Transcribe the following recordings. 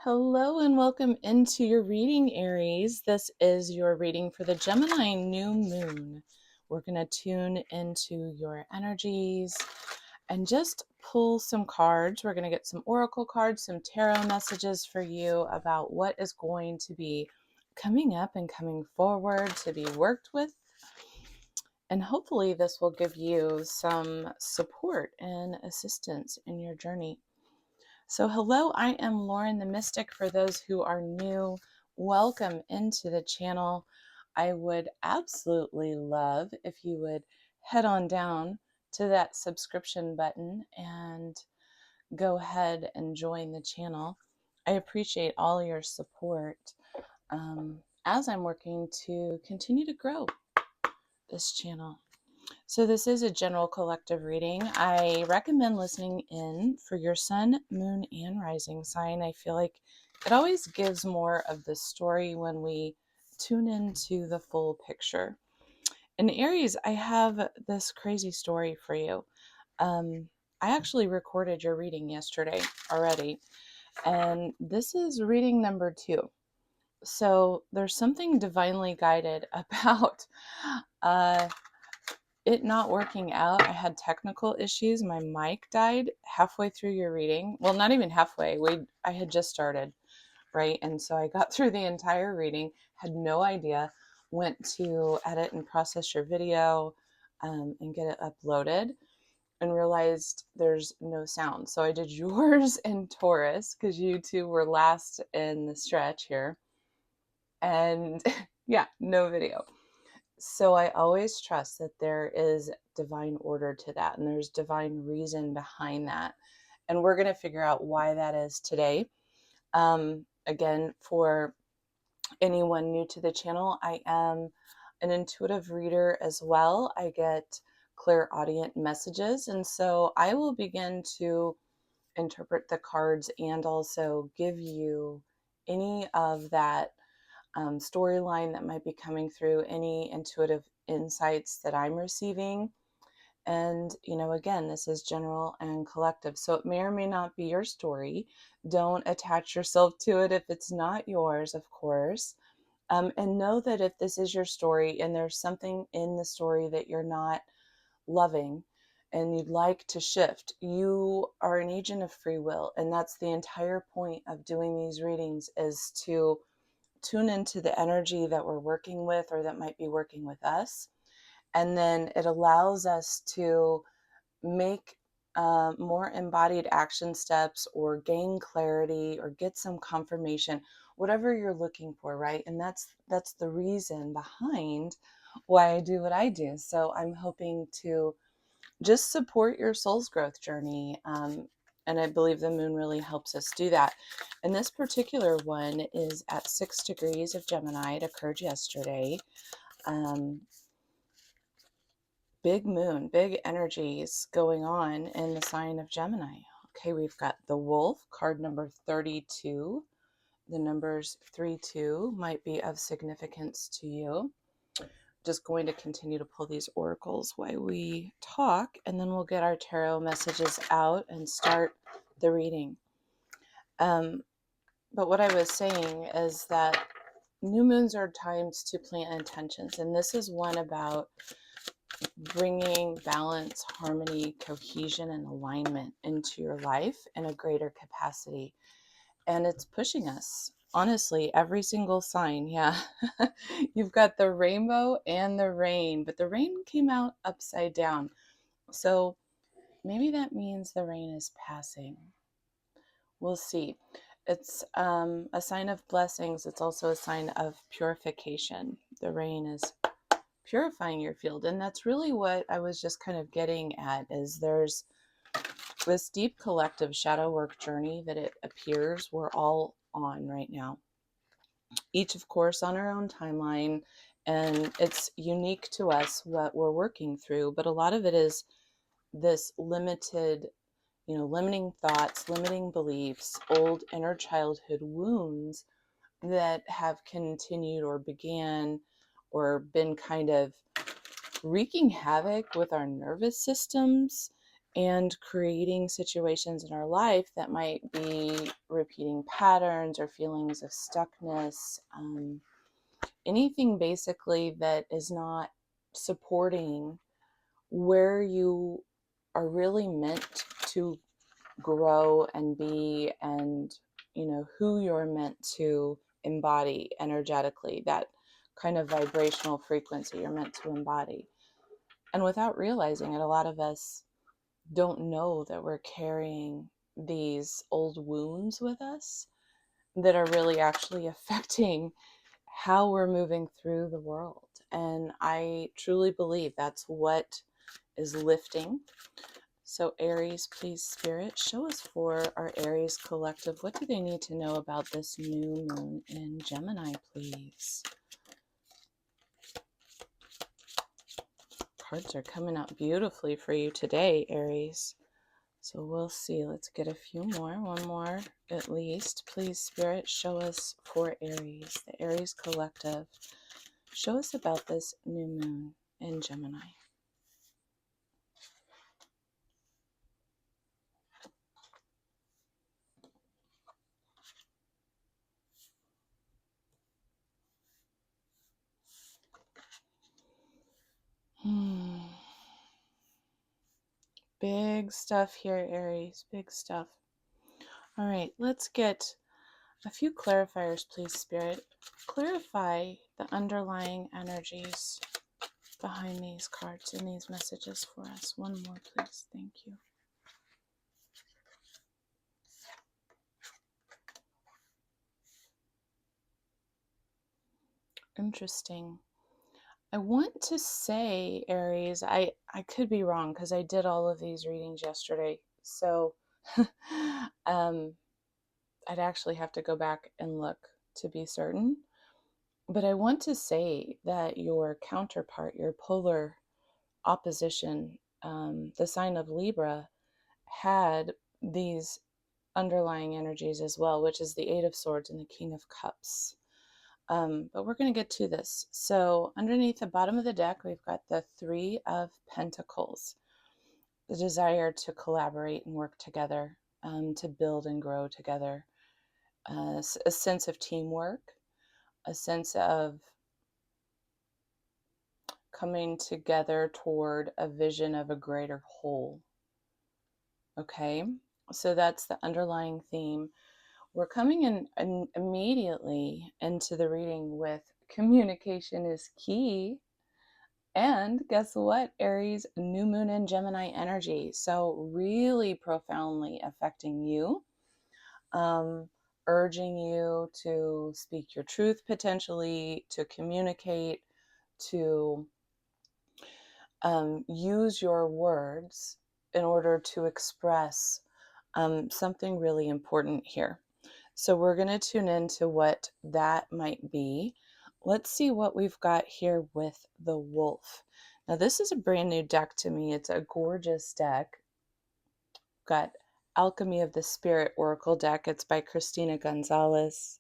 Hello and welcome into your reading, Aries. This is your reading for the Gemini new moon. We're going to tune into your energies and just pull some cards. We're going to get some oracle cards, some tarot messages for you about what is going to be coming up and coming forward to be worked with. And hopefully this will give you some support and assistance in your journey. So hello, I am Lauren the Mystic. For those who are new, welcome into the channel. I would absolutely love if you would head on down to that subscription button and go ahead and join the channel. I appreciate all your support as I'm working to continue to grow this channel. So this is a general collective reading. I recommend listening in for your sun, moon, and rising sign. I feel like it always gives more of the story when we tune into the full picture. In Aries, I have this crazy story for you. I actually recorded your reading yesterday already, and this is reading number 2. So there's something divinely guided about it not working out. I had technical issues. My mic died halfway through your reading. Well, not even halfway. I had just started, right? And so I got through the entire reading, had no idea, went to edit and process your video and get it uploaded and realized there's no sound. So I did yours and Taurus because you two were last in the stretch here. And yeah, no video. So I always trust that there is divine order to that and there's divine reason behind that. And we're going to figure out why that is today. Again, for anyone new to the channel, I am an intuitive reader as well. I get clairaudient messages. And so I will begin to interpret the cards and also give you any of that storyline that might be coming through, any intuitive insights that I'm receiving. And, again, this is general and collective. So it may or may not be your story. Don't attach yourself to it if it's not yours, of course. And know that if this is your story and there's something in the story that you're not loving and you'd like to shift, you are an agent of free will. And that's the entire point of doing these readings, is to tune into the energy that we're working with or that might be working with us. And then it allows us to make more embodied action steps or gain clarity or get some confirmation, whatever you're looking for, right? And that's the reason behind why I do what I do. So I'm hoping to just support your soul's growth journey. And I believe the moon really helps us do that. And this particular one is at 6 degrees of Gemini. It occurred yesterday. Big moon, big energies going on in the sign of Gemini. Okay, we've got the Wolf, card number 32. The numbers 3-2 might be of significance to you. Just going to continue to pull these oracles while we talk, and then we'll get our tarot messages out and start the reading. But what I was saying is that new moons are times to plant intentions, and this is one about bringing balance, harmony, cohesion, and alignment into your life in a greater capacity. And it's pushing us. Honestly, every single sign, yeah. You've got the rainbow and the rain, but the rain came out upside down. So maybe that means the rain is passing. We'll see. It's a sign of blessings. It's also a sign of purification. The rain is purifying your field. And that's really what I was just kind of getting at, is there's this deep collective shadow work journey that it appears we're all on right now. Each, of course, on our own timeline, and it's unique to us what we're working through, but a lot of it is this limited, limiting thoughts, limiting beliefs, old inner childhood wounds that have continued or began or been kind of wreaking havoc with our nervous systems and creating situations in our life that might be repeating patterns or feelings of stuckness, anything basically that is not supporting where you are really meant to grow and be, and who you're meant to embody energetically, that kind of vibrational frequency you're meant to embody. And without realizing it, a lot of us don't know that we're carrying these old wounds with us that are really actually affecting how we're moving through the world. And I truly believe that's what is lifting. So Aries, please, Spirit, show us for our Aries collective, what do they need to know about this new moon in Gemini, please? Cards are coming out beautifully for you today, Aries. So we'll see. Let's get a few more. One more at least. Please, Spirit, show us for Aries, the Aries collective. Show us about this new moon in Gemini. Big stuff here, Aries. Big stuff. All right, let's get a few clarifiers, please, Spirit. Clarify the underlying energies behind these cards and these messages for us. One more, please. Thank you. Interesting. I want to say, Aries, I could be wrong because I did all of these readings yesterday. So I'd actually have to go back and look to be certain. But I want to say that your counterpart, your polar opposition, the sign of Libra, had these underlying energies as well, which is the Eight of Swords and the King of Cups. But we're going to get to this. So underneath the bottom of the deck, we've got the Three of Pentacles, the desire to collaborate and work together, to build and grow together, a sense of teamwork, a sense of coming together toward a vision of a greater whole. Okay, so that's the underlying theme. We're coming in immediately into the reading with communication is key. And guess what, Aries, new moon in Gemini energy. So really profoundly affecting you, urging you to speak your truth potentially, to communicate, to use your words in order to express something really important here. So we're going to tune into what that might be. Let's see what we've got here with the Wolf. Now, this is a brand new deck to me. It's a gorgeous deck. Got Alchemy of the Spirit Oracle deck. It's by Christina Gonzalez.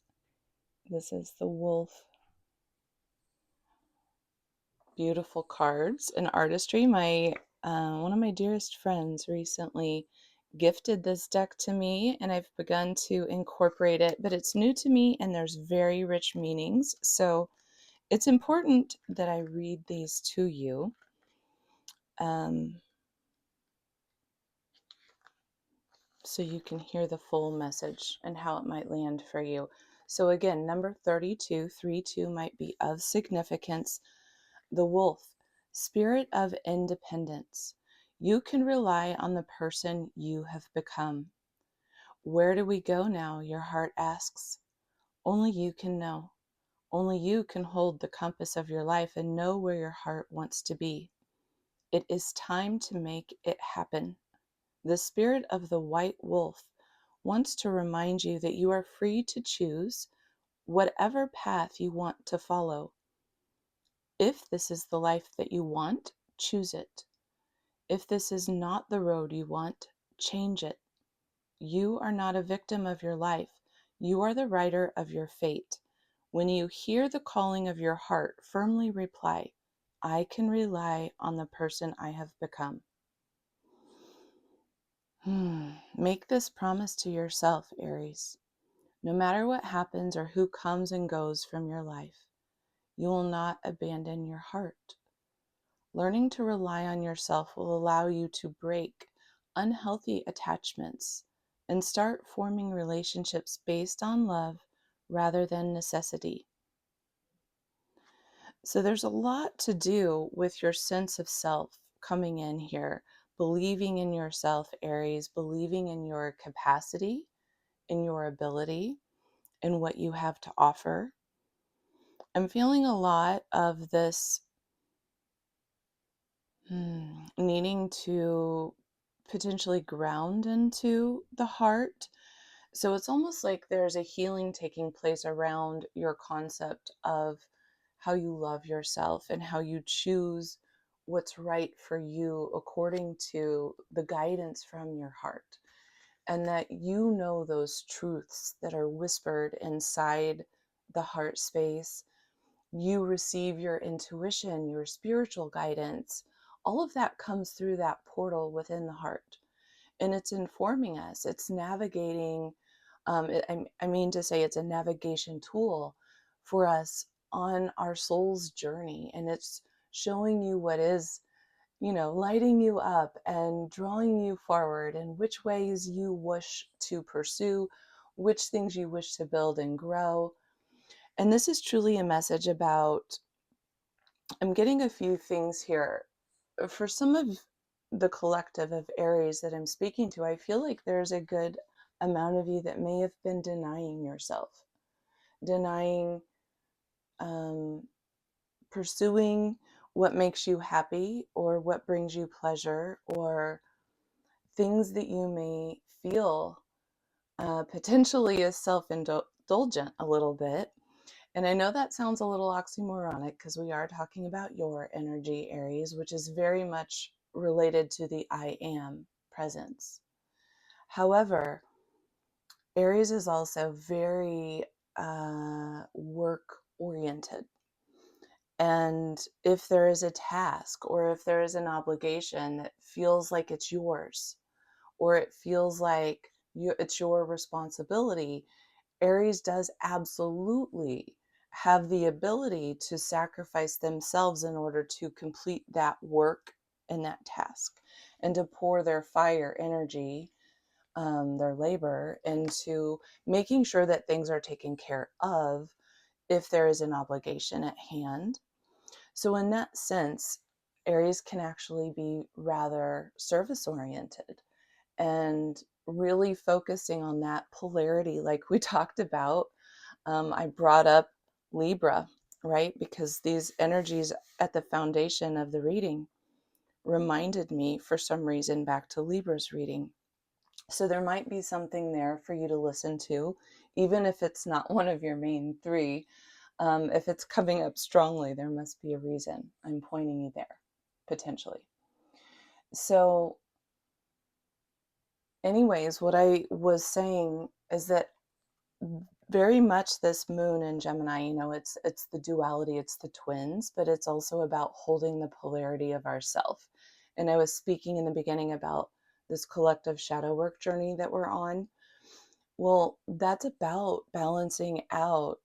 This is the Wolf. Beautiful cards and artistry. My one of my dearest friends recently gifted this deck to me, and I've begun to incorporate it, but it's new to me and there's very rich meanings. So it's important that I read these to you. So you can hear the full message and how it might land for you. So again, number 32, 3-2 might be of significance. The Wolf, spirit of independence. You can rely on the person you have become. Where do we go now? Your heart asks. Only you can know. Only you can hold the compass of your life and know where your heart wants to be. It is time to make it happen. The spirit of the white wolf wants to remind you that you are free to choose whatever path you want to follow. If this is the life that you want, choose it. If this is not the road you want, change it. You are not a victim of your life. You are the writer of your fate. When you hear the calling of your heart, firmly reply, I can rely on the person I have become. Make this promise to yourself, Aries. No matter what happens or who comes and goes from your life, you will not abandon your heart. Learning to rely on yourself will allow you to break unhealthy attachments and start forming relationships based on love rather than necessity. So there's a lot to do with your sense of self coming in here, believing in yourself, Aries, believing in your capacity, in your ability, in what you have to offer. I'm feeling a lot of this needing to potentially ground into the heart. So it's almost like there's a healing taking place around your concept of how you love yourself and how you choose what's right for you according to the guidance from your heart. And that you know those truths that are whispered inside the heart space. You receive your intuition, your spiritual guidance. All of that comes through that portal within the heart. And it's informing us, it's navigating. I mean to say it's a navigation tool for us on our soul's journey. And it's showing you what is, lighting you up and drawing you forward, and which ways you wish to pursue, which things you wish to build and grow. And this is truly a message about, I'm getting a few things here. For some of the collective of Aries that I'm speaking to, I feel like there's a good amount of you that may have been denying yourself, denying pursuing what makes you happy or what brings you pleasure, or things that you may feel potentially as self-indulgent a little bit. And I know that sounds a little oxymoronic because we are talking about your energy, Aries, which is very much related to the I am presence. However, Aries is also very work oriented. And if there is a task or if there is an obligation that feels like it's yours, or it feels like it's your responsibility, Aries does absolutely have the ability to sacrifice themselves in order to complete that work and that task, and to pour their fire energy, their labor, into making sure that things are taken care of if there is an obligation at hand. So, in that sense, Aries can actually be rather service oriented and really focusing on that polarity, like we talked about. I brought up Libra, right? Because these energies at the foundation of the reading reminded me for some reason back to Libra's reading. So there might be something there for you to listen to, even if it's not one of your main three. If it's coming up strongly, there must be a reason. I'm pointing you there, potentially. So, anyways, what I was saying is that very much this moon in Gemini, it's the duality, it's the twins, but it's also about holding the polarity of ourself. And I was speaking in the beginning about this collective shadow work journey that we're on. Well, that's about balancing out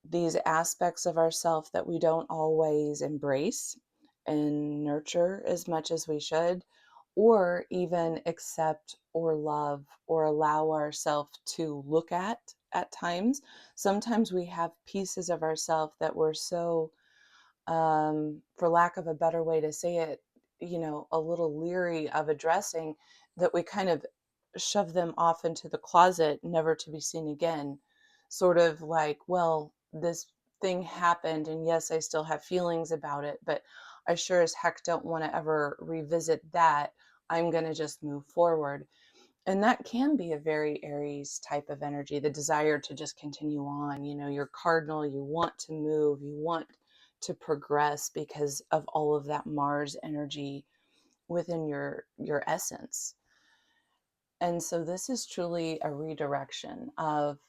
these aspects of ourself that we don't always embrace and nurture as much as we should, or even accept or love or allow ourselves to look at times. Sometimes we have pieces of ourselves that we're so, for lack of a better way to say it, a little leery of addressing, that we kind of shove them off into the closet, never to be seen again. Sort of like, well, this thing happened, and yes, I still have feelings about it, but I sure as heck don't want to ever revisit that. I'm going to just move forward. And that can be a very Aries type of energy, the desire to just continue on. You're cardinal, you want to move, you want to progress because of all of that Mars energy within your essence. And so this is truly a redirection of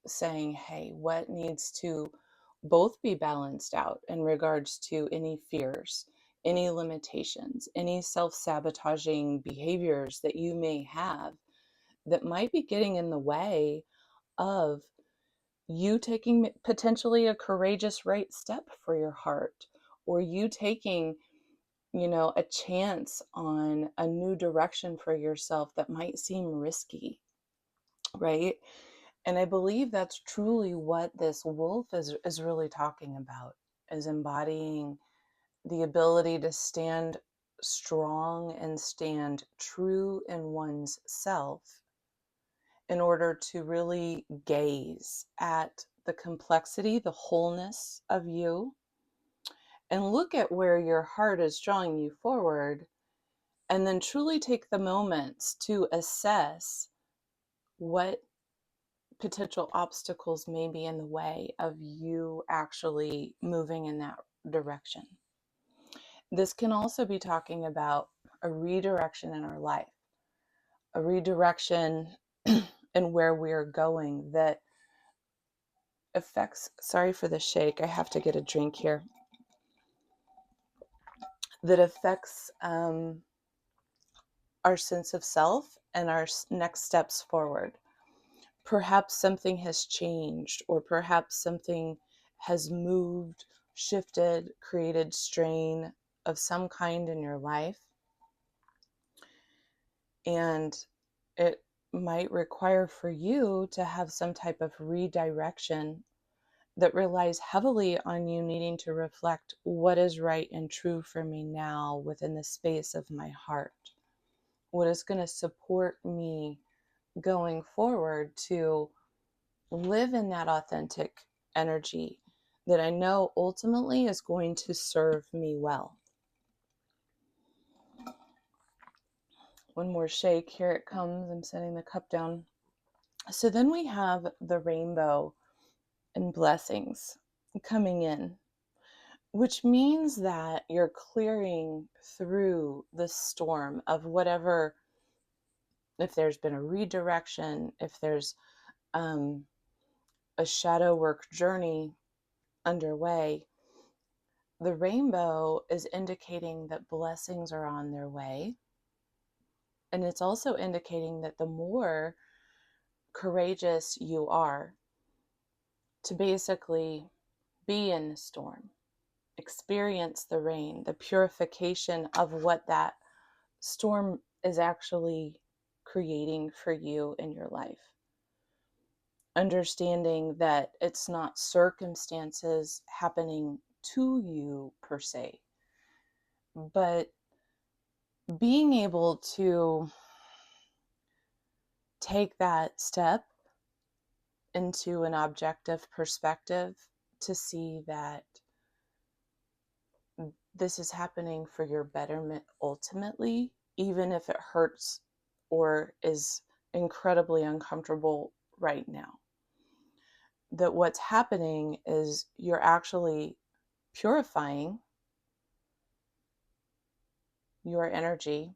saying, hey, what needs to both be balanced out in regards to any fears, any limitations, any self-sabotaging behaviors that you may have that might be getting in the way of you taking potentially a courageous right step for your heart, or you taking, a chance on a new direction for yourself that might seem risky, right? And I believe that's truly what this wolf is really talking about, is embodying the ability to stand strong and stand true in one's self in order to really gaze at the complexity, the wholeness of you, and look at where your heart is drawing you forward, and then truly take the moments to assess what potential obstacles may be in the way of you actually moving in that direction. This can also be talking about a redirection in our life, a redirection in where we're going that affects, sorry for the shake, I have to get a drink here, that affects our sense of self and our next steps forward. Perhaps something has changed, or perhaps something has moved, shifted, created strain of some kind in your life. And it might require for you to have some type of redirection that relies heavily on you needing to reflect what is right and true for me now within the space of my heart. What is going to support me going forward to live in that authentic energy that I know ultimately is going to serve me well. One more shake. Here it comes. I'm setting the cup down. So then we have the rainbow and blessings coming in, which means that you're clearing through the storm of whatever, if there's been a redirection, if there's a shadow work journey underway. The rainbow is indicating that blessings are on their way. And it's also indicating that the more courageous you are to basically be in the storm, experience the rain, the purification of what that storm is actually creating for you in your life. Understanding that it's not circumstances happening to you per se, but being able to take that step into an objective perspective to see that this is happening for your betterment ultimately, even if it hurts or is incredibly uncomfortable right now. That what's happening is you're actually purifying your energy.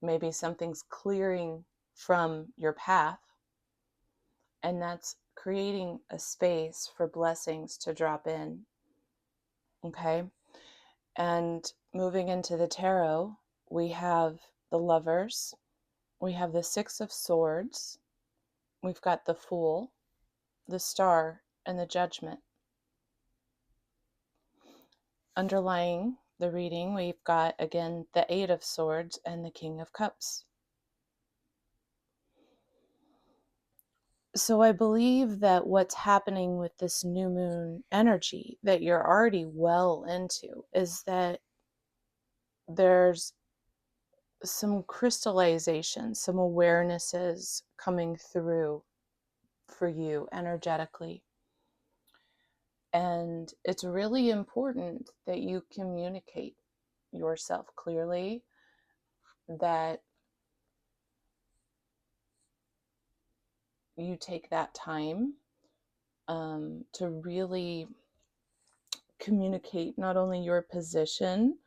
Maybe something's clearing from your path, and that's creating a space for blessings to drop in. Okay? And moving into the tarot, we have the Lovers, we have the Six of Swords, we've got the Fool, the Star, and the Judgment. Underlying the reading, we've got, again, the Eight of Swords and the King of Cups. So I believe that what's happening with this new moon energy that you're already well into is that there's some crystallization, some awarenesses coming through for you energetically. And it's really important that you communicate yourself clearly, that you take that time to really communicate not only your position,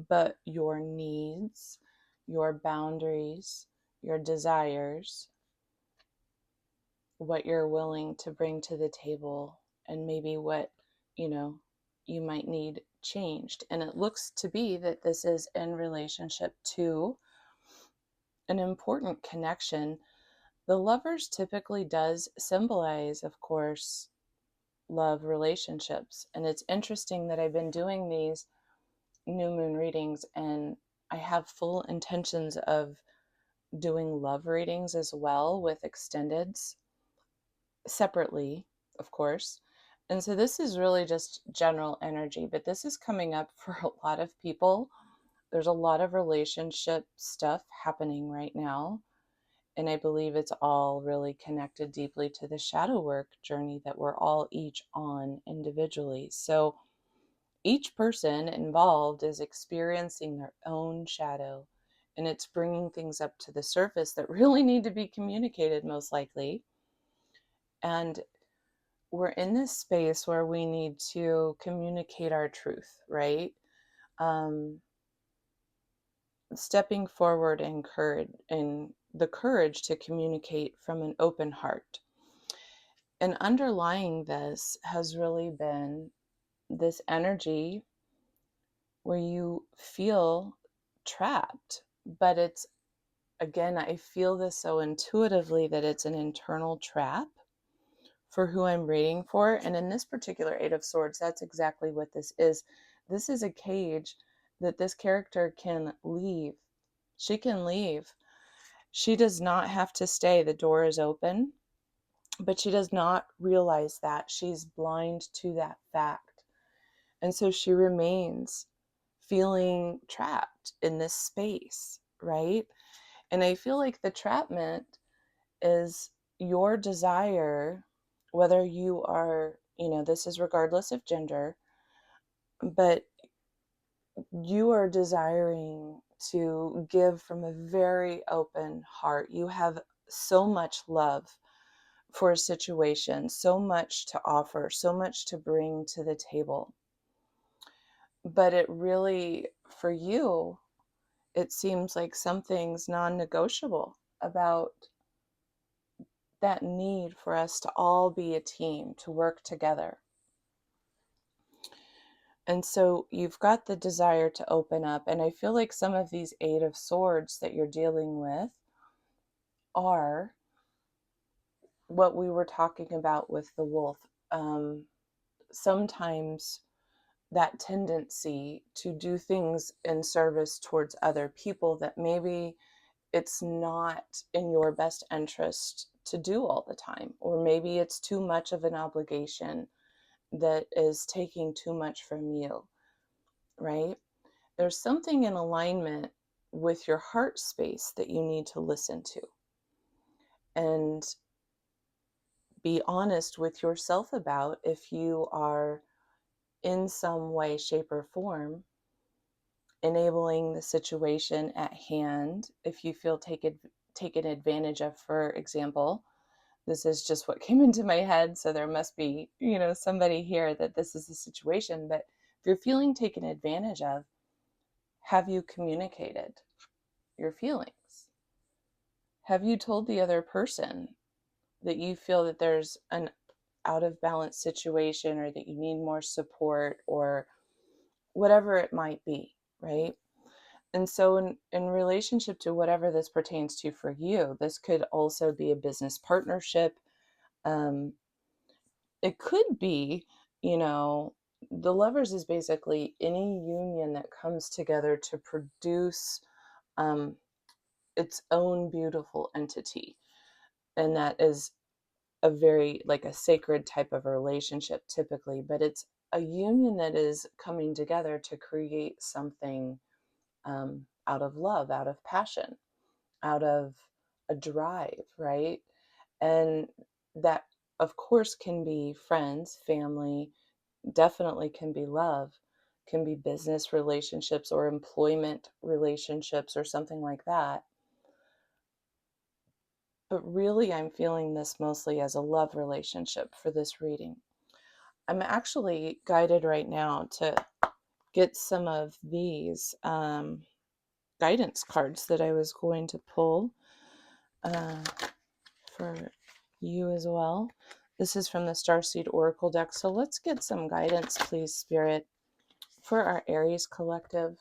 but your needs, your boundaries, your desires, what you're willing to bring to the table, and maybe what, you might need changed. And it looks to be that this is in relationship to an important connection. The lovers typically does symbolize, of course, love relationships. And it's interesting that I've been doing these new moon readings, and I have full intentions of doing love readings as well with extendeds separately, of course. And so this is really just general energy, but this is coming up for a lot of people. There's a lot of relationship stuff happening right now. And I believe it's all really connected deeply to the shadow work journey that we're all each on individually. So each person involved is experiencing their own shadow, and it's bringing things up to the surface that really need to be communicated, most likely. And we're in this space where we need to communicate our truth, right? Um, Stepping forward and the courage to communicate from an open heart. And underlying this has really been this energy where you feel trapped, but it's, again, I feel this so intuitively that it's an internal trap for who I'm reading for. And in this particular Eight of Swords, that's exactly what this is. This is a cage that this character can leave. She can leave. She does not have to stay. The door is open, but she does not realize that. She's blind to that fact. And so she remains feeling trapped in this space, right? And I feel like the trapment is your desire, whether you are, this is regardless of gender, but you are desiring to give from a very open heart. You have so much love for a situation, so much to offer, so much to bring to the table. But it really, for you, it seems like something's non-negotiable about that need for us to all be a team, to work together. And so you've got the desire to open up. And I feel like some of these Eight of Swords that you're dealing with are what we were talking about with the wolf. Sometimes that tendency to do things in service towards other people that maybe it's not in your best interest to do all the time, or maybe it's too much of an obligation that is taking too much from you, right? There's something in alignment with your heart space that you need to listen to and be honest with yourself about if you are in some way, shape, or form enabling the situation at hand. If you feel taken advantage of, for example, this is just what came into my head, so there must be, somebody here that this is the situation. But if you're feeling taken advantage of, have you communicated your feelings? Have you told the other person that you feel that there's an out of balance situation, or that you need more support, or whatever it might be, right? And so in relationship to whatever this pertains to for you, this could also be a business partnership. It could be, the lovers is basically any union that comes together to produce um, its own beautiful entity. And that is a very, like, a sacred type of relationship typically, but it's a union that is coming together to create something out of love, out of passion, out of a drive, right? And that, of course, can be friends, family, definitely can be love, can be business relationships or employment relationships or something like that. But really, I'm feeling this mostly as a love relationship for this reading. I'm actually guided right now to get some of these guidance cards that I was going to pull for you as well. This is from the Starseed Oracle deck. So let's get some guidance, please, Spirit, For our Aries collective,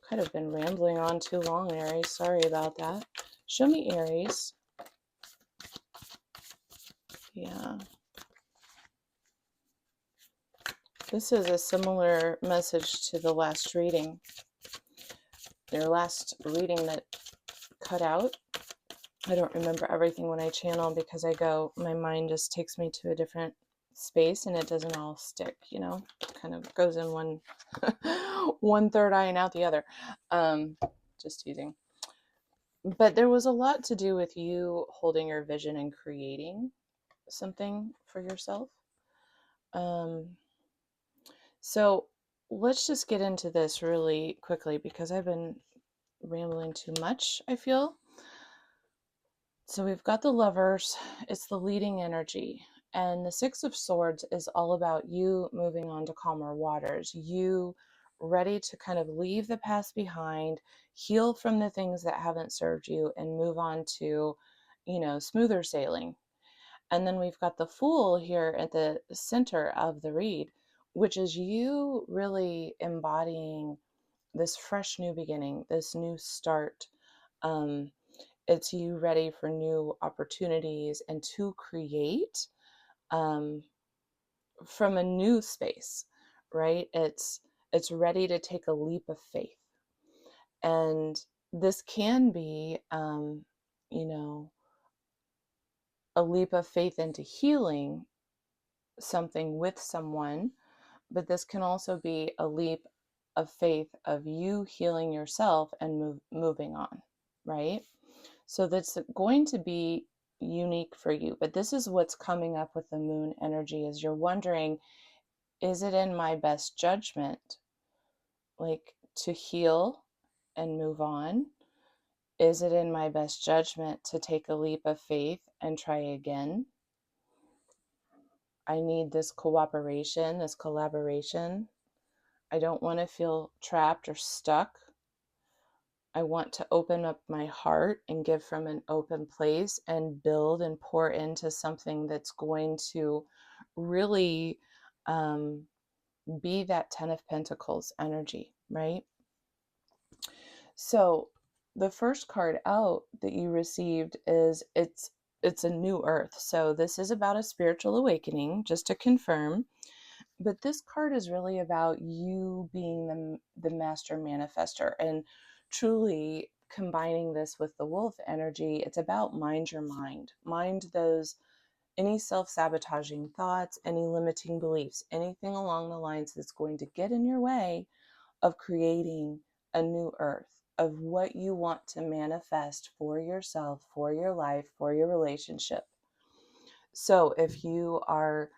kind of been rambling on too long, Aries. Sorry about that. Show me Aries. Yeah. This is a similar message to the last reading. Their last reading that cut out. I don't remember everything when I channel because my mind just takes me to a different space and it doesn't all stick, kind of goes in one third eye and out the other. Just teasing. But there was a lot to do with you holding your vision and creating something for yourself. So let's just get into this really quickly because I've been rambling too much, I feel. So we've got the Lovers, it's the leading energy. And the Six of Swords is all about you moving on to calmer waters, you ready to kind of leave the past behind, heal from the things that haven't served you, and move on to, smoother sailing. And then we've got the Fool here at the center of the read, which is you really embodying this fresh new beginning, this new start. It's you ready for new opportunities and to create from a new space, right? It's ready to take a leap of faith, and this can be, a leap of faith into healing something with someone, but this can also be a leap of faith of you healing yourself and moving on, right? So that's going to be unique for you. But this is what's coming up with the moon energy is you're wondering, is it in my best judgment, like to heal and move on? Is it in my best judgment to take a leap of faith and try again? I need this cooperation, this collaboration. I don't want to feel trapped or stuck. I want to open up my heart and give from an open place and build and pour into something that's going to really be that Ten of Pentacles energy, right? So the first card out that you received is it's a new earth. So this is about a spiritual awakening, just to confirm. But this card is really about you being the master manifester and truly combining this with the wolf energy. It's about mind your mind. Mind those any self-sabotaging thoughts, any limiting beliefs, anything along the lines that's going to get in your way of creating a new earth, of what you want to manifest for yourself, for your life, for your relationship. So if you are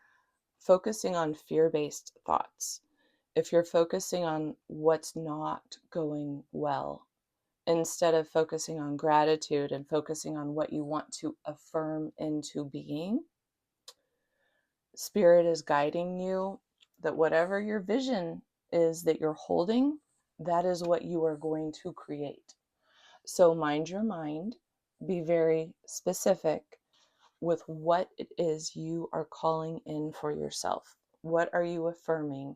focusing on fear-based thoughts, if you're focusing on what's not going well, instead of focusing on gratitude and focusing on what you want to affirm into being, Spirit is guiding you that whatever your vision is that you're holding, that is what you are going to create. So mind your mind, be very specific with what it is you are calling in for yourself. What are you affirming?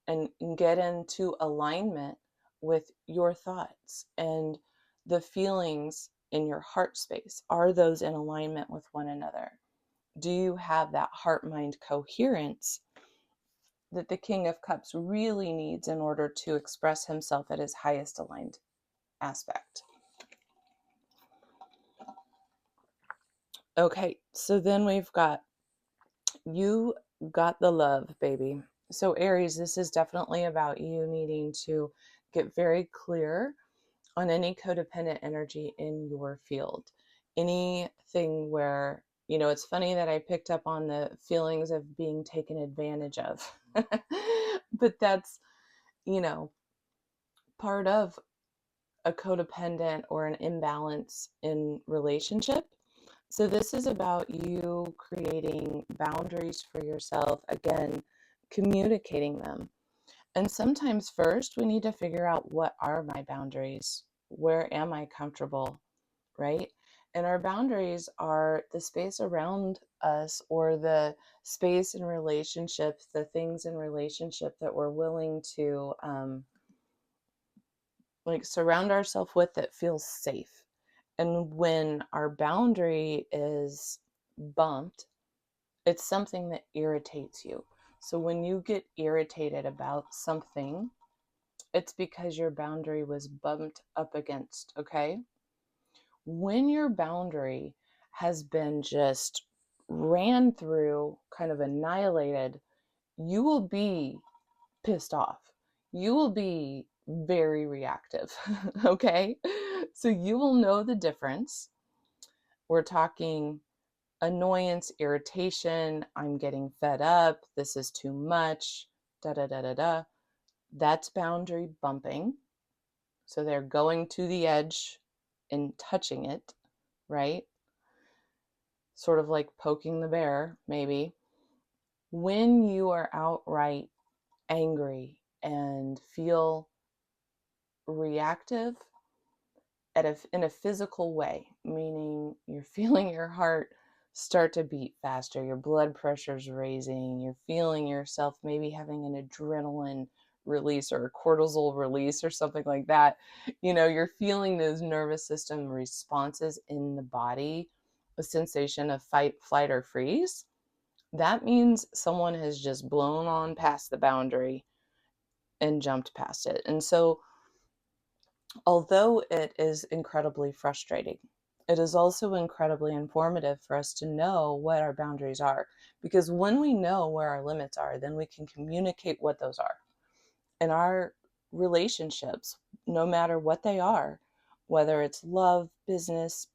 And get into alignment with your thoughts and the feelings in your heart space. Are those in alignment with one another? Do you have that heart-mind coherence that the King of Cups really needs in order to express himself at his highest aligned aspect? Okay, so then we've got you got the love, baby. So Aries, this is definitely about you needing to get very clear on any codependent energy in your field. Anything where, it's funny that I picked up on the feelings of being taken advantage of. But that's, part of a codependent or an imbalance in relationship. So this is about you creating boundaries for yourself, again, communicating them. And sometimes first we need to figure out, what are my boundaries? Where am I comfortable, right? And our boundaries are the space around us, or the space in relationships, the things in relationship that we're willing to like surround ourselves with that feels safe. And when our boundary is bumped, it's something that irritates you. So when you get irritated about something, it's because your boundary was bumped up against, okay? When your boundary has been just ran through, kind of annihilated, you will be pissed off. You will be very reactive, okay? So you will know the difference. We're talking annoyance, irritation, I'm getting fed up, this is too much, da da da da da. That's boundary bumping. So they're going to the edge and touching it, right? Sort of like poking the bear, maybe. When you are outright angry and feel reactive in a physical way, meaning you're feeling your heart start to beat faster, your blood pressure's raising, you're feeling yourself maybe having an adrenaline release or a cortisol release or something like that. You're feeling those nervous system responses in the body, a sensation of fight, flight, or freeze. That means someone has just blown on past the boundary and jumped past it. And so, although it is incredibly frustrating, it is also incredibly informative for us to know what our boundaries are. Because when we know where our limits are, then we can communicate what those are. And our relationships, no matter what they are, whether it's love, business,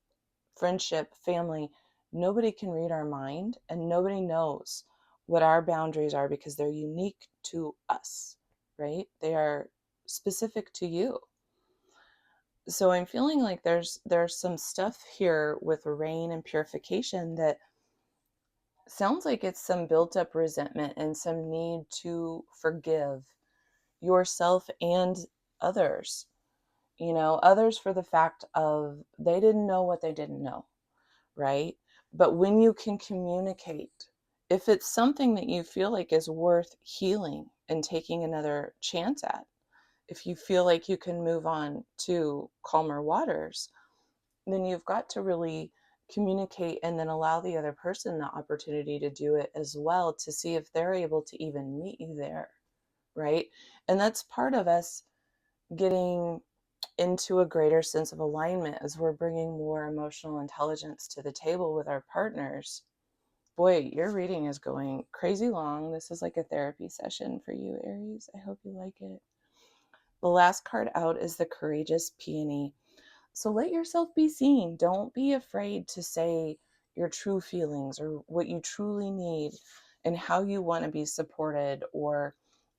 friendship, family, nobody can read our mind, and nobody knows what our boundaries are because they're unique to us, right? They are specific to you. So I'm feeling like there's some stuff here with rain and purification that sounds like it's some built up resentment and some need to forgive yourself and others. Others for the fact of they didn't know what they didn't know, right? But when you can communicate, if it's something that you feel like is worth healing and taking another chance at, if you feel like you can move on to calmer waters, then you've got to really communicate and then allow the other person the opportunity to do it as well, to see if they're able to even meet you there, right? And that's part of us getting into a greater sense of alignment as we're bringing more emotional intelligence to the table with our partners. Boy, your reading is going crazy long. This is like a therapy session for you, Aries. I hope you like it. The last card out is the Courageous Peony. So let yourself be seen. Don't be afraid to say your true feelings or what you truly need and how you want to be supported or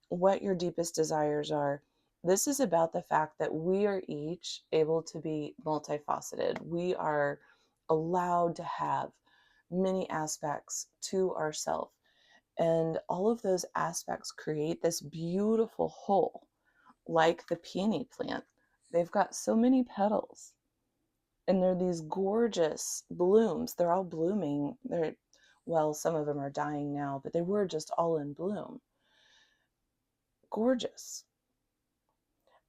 what your deepest desires are. This is about the fact that we are each able to be multifaceted. We are allowed to have many aspects to ourselves. And all of those aspects create this beautiful whole, like the peony plant. They've got so many petals and they're these gorgeous blooms. They're all blooming. Well, some of them are dying now, but they were just all in bloom. Gorgeous.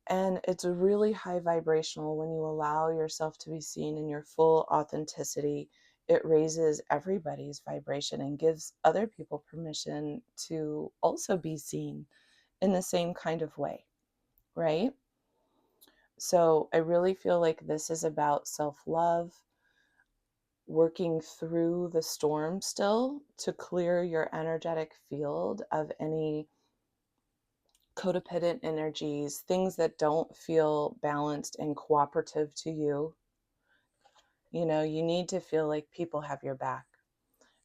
And it's really high vibrational when you allow yourself to be seen in your full authenticity. It raises everybody's vibration and gives other people permission to also be seen in the same kind of way, right? So I really feel like this is about self-love, working through the storm still to clear your energetic field of any codependent energies, things that don't feel balanced and cooperative to you. You need to feel like people have your back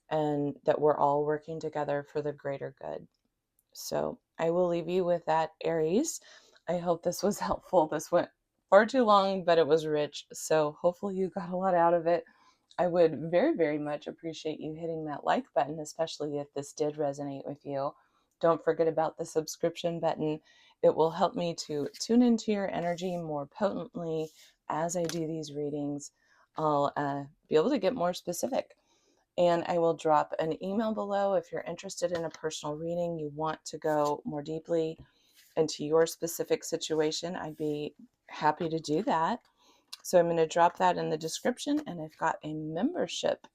and that we're all working together for the greater good. So I will leave you with that, Aries. I hope this was helpful. This went far too long, but it was rich. So hopefully you got a lot out of it. I would very, very much appreciate you hitting that like button, especially if this did resonate with you. Don't forget about the subscription button. It will help me to tune into your energy more potently as I do these readings. I'll be able to get more specific. And I will drop an email below if you're interested in a personal reading, you want to go more deeply into your specific situation. I'd be happy to do that. So I'm going to drop that in the description, and I've got a membership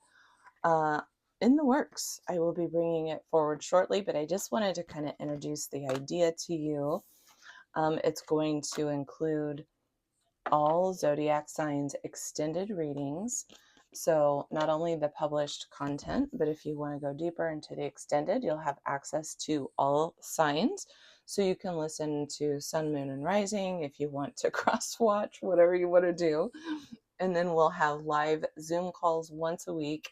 uh, in the works. I will be bringing it forward shortly, but I just wanted to kind of introduce the idea to you. It's going to include all zodiac signs extended readings. So not only the published content, but if you want to go deeper into the extended, you'll have access to all signs. So you can listen to sun, moon, and rising if you want to cross watch, whatever you want to do. And then we'll have live Zoom calls once a week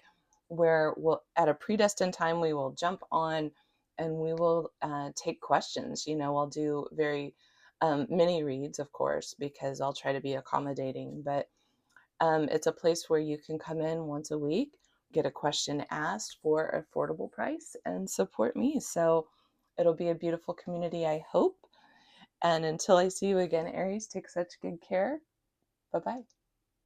where we'll, at a predestined time, we will jump on and we will take questions. I'll do very mini reads, of course, because I'll try to be accommodating. But it's a place where you can come in once a week, get a question asked for an affordable price, and support me. So it'll be a beautiful community, I hope. And until I see you again, Aries, take such good care. Bye-bye.